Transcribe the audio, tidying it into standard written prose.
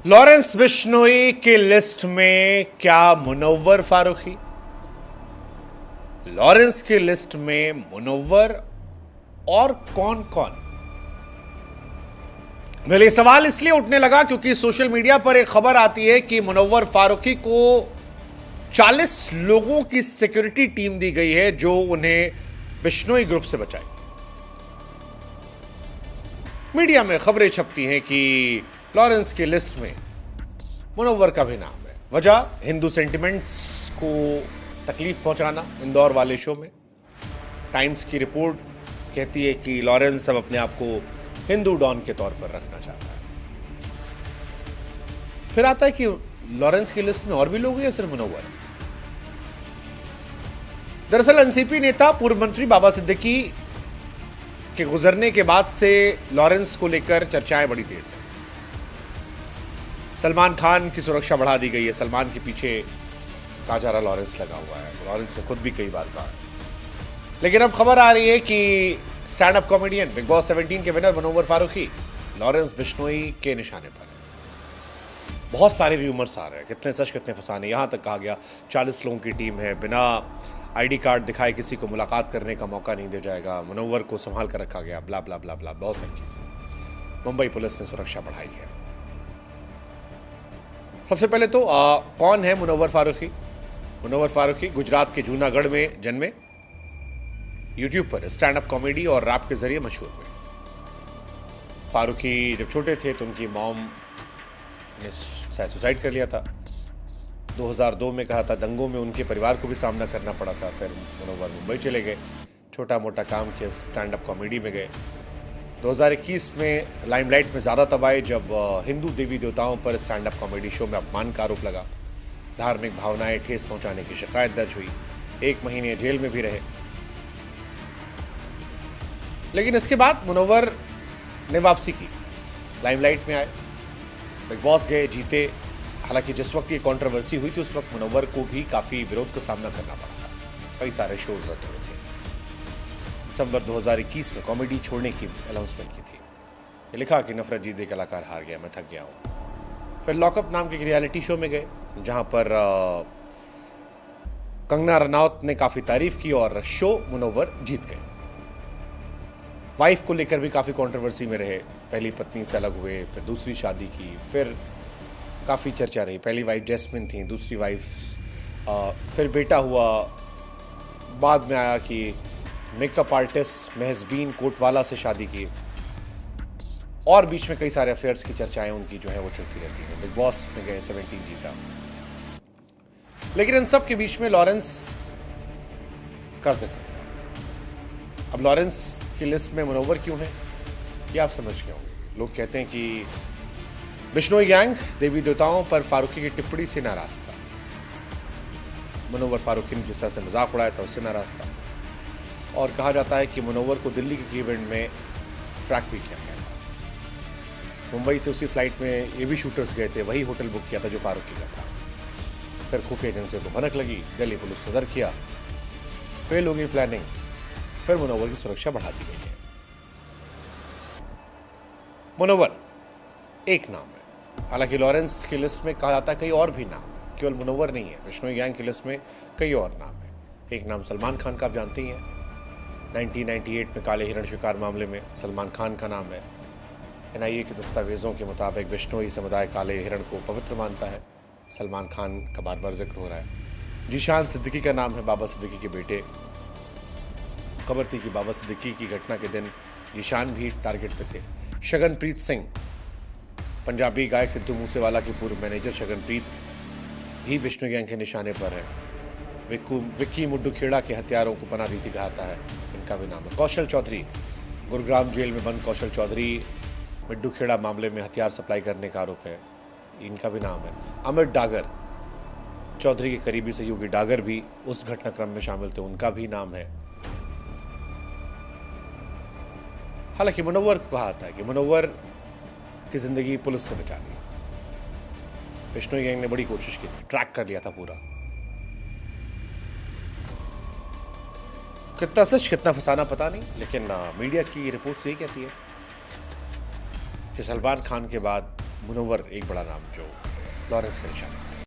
Lawrence Bishnoi की list में क्या मुनव्वर फारूकी? लॉरेंस की लिस्ट में मुनव्वर और कौन कौन? मेरे सवाल इसलिए उठने लगा क्योंकि सोशल मीडिया पर एक खबर आती है कि मुनव्वर फारूकी को 40 लोगों की सिक्योरिटी टीम दी गई है जो उन्हें बिश्नोई ग्रुप से बचाएगी। मीडिया में खबरें छपती हैं कि लॉरेंस की लिस्ट में मुनव्वर का भी नाम है। वजह हिंदू सेंटिमेंट्स को तकलीफ पहुंचाना। इंदौर वाले शो में टाइम्स की रिपोर्ट कहती है कि लॉरेंस अब अपने आप को हिंदू डॉन के तौर पर रखना चाहता है। फिर आता है कि लॉरेंस की लिस्ट में और भी लोग हैं या सिर्फ मुनव्वर? दरअसल एनसीपी नेता पूर्व मंत्री बाबा सिद्दीकी के गुजरने के बाद से लॉरेंस को लेकर चर्चाएं बड़ी तेज हैं। सलमान खान की सुरक्षा बढ़ा दी गई है। सलमान के पीछे कहा जा रहा लॉरेंस लगा हुआ है। लॉरेंस ने खुद भी कई बार कहा। लेकिन अब खबर आ रही है कि stand up comedian big boss 17 के विनर मुनव्वर फारूकी लॉरेंस बिश्नोई के निशाने पर है। बहुत सारे रूमर्स आ रहे हैं, कितने सच कितने फसाने। यहां तक कहा गया 40 लोगों की टीम है, बिना आईडी कार्ड दिखाए किसी को मुलाकात करने का मौका नहीं दिया जाएगा, मुनव्वर को संभाल कर रखा गया, ब्ला ब्ला ब्ला ब्ला, बहुत सारी चीजें। मुंबई पुलिस ने सुरक्षा बढ़ाई है। सबसे पहले तो कौन है मुनव्वर फारूकी? मुनव्वर फारूकी गुजरात के जूनागढ़ में जन्मे, यूट्यूब पर स्टैंड अप कॉमेडी और रैप के जरिए मशहूर हुए। फारूकी जब छोटे थे तो उनकी मॉम ने सुसाइड कर लिया था। 2002 में कहा था दंगों में उनके परिवार को भी सामना करना पड़ा था। फिर मुनव्वर मुंबई चले गए, छोटा मोटा काम किया, स्टैंड अप कॉमेडी में गए। 2021 में लाइमलाइट में ज़्यादा तब आए जब हिंदू देवी देवताओं पर स्टैंड अप कॉमेडी शो में अपमान का आरोप लगा। धार्मिक भावनाएं ठेस पहुंचाने की शिकायत दर्ज हुई। 1 महीने जेल में भी रहे। लेकिन इसके बाद मुनव्वर ने वापसी की, लाइमलाइट में आए, बिग बॉस गए, जीते। हालांकि जिस वक्त ये कंट्रोवर्सी हुई थी उस वक्त मुनव्वर को भी काफ़ी विरोध का सामना करना पड़ा था। कई सारे शोज रद्द हुए थे। दिसंबर 2021 में कॉमेडी छोड़ने की अनाउंसमेंट की थी। ये लिखा कि नफरत जीत दे कलाकार हार गया, मैं थक गया हूँ। फिर लॉकअप नाम के एक रियलिटी शो में गए जहाँ पर कंगना रनौत ने काफ़ी तारीफ की और शो मुनव्वर जीत गए। वाइफ को लेकर भी काफ़ी कंट्रोवर्सी में रहे। पहली पत्नी से अलग हुए, फिर दूसरी शादी की, फिर काफ़ी चर्चा रही। पहली वाइफ जैस्मिन थी, दूसरी वाइफ फिर बेटा हुआ। बाद में आया कि मेकअप आर्टिस्ट महजबीन कोटवाला से शादी की, और बीच में कई सारे अफेयर्स की चर्चाएं उनकी जो है वो चलती रहती है। बिग बॉस में गए, 17 जीता। लेकिन इन सब के बीच में लॉरेंस का जिक्र। अब लॉरेंस की लिस्ट में मुनव्वर क्यों है ये आप समझ गए होंगे। लोग कहते हैं कि बिश्नोई गैंग देवी देवताओं पर फारूकी की टिप्पणी से नाराज था। मुनव्वर फारूकी ने जिस तरह से मजाक उड़ाया था उससे नाराज था। और कहा जाता है कि मुनव्वर को दिल्ली के इवेंट में ट्रैक भी किया गया था। मुंबई से उसी फ्लाइट में ये भी शूटर्स गए थे, वही होटल बुक किया था जो फारूकी का था। फिर खुफिया एजेंसियों को भनक लगी, दिल्ली पुलिस सदर किया, फेल हो गई प्लानिंग। फिर मुनव्वर की सुरक्षा बढ़ा दी गई है। मुनव्वर एक नाम है। हालांकि लॉरेंस की लिस्ट में कहा जाता है कई और भी नाम है, केवल मुनव्वर नहीं है। बिश्नोई गैंग की लिस्ट में कई और नाम है। एक नाम सलमान खान का आप जानते ही हैं। 1998 में काले हिरण शिकार मामले में सलमान खान का नाम है। एनआईए के दस्तावेजों के मुताबिक बिश्नोई समुदाय काले हिरण को पवित्र मानता है। सलमान खान का बार बार जिक्र हो रहा है। जीशान सिद्दीकी का नाम है, बाबा सिद्दीकी के बेटे। खबर थी कि बाबा सिद्दीकी की घटना के दिन जीशान भी टारगेट पे थे। शगनप्रीत सिंह, पंजाबी गायक सिद्धू मूसेवाला के पूर्व मैनेजर शगनप्रीत भी बिश्नोई गैंग के निशाने पर है। विक्की मुड्डू खेड़ा के हथियारों को पनाह दी थी कहता है, इनका भी नाम है। कौशल चौधरी, गुरुग्राम जेल में बंद कौशल चौधरी, मिड्डू खेड़ा मामले में हथियार सप्लाई करने का आरोप है, इनका भी नाम है। अमित डागर, चौधरी के करीबी सहयोगी डागर भी उस घटनाक्रम में शामिल थे, उनका भी नाम है। हालांकि मुनव्वर को कहा था कि मुनव्वर की जिंदगी पुलिस ने बचा ली। बिश्नोई गैंग ने बड़ी कोशिश की थी, ट्रैक कर लिया था पूरा। कितना सच कितना फसाना पता नहीं, लेकिन मीडिया की रिपोर्ट यही कहती है कि सलमान खान के बाद मुनव्वर एक बड़ा नाम जो लॉरेंस के निशान।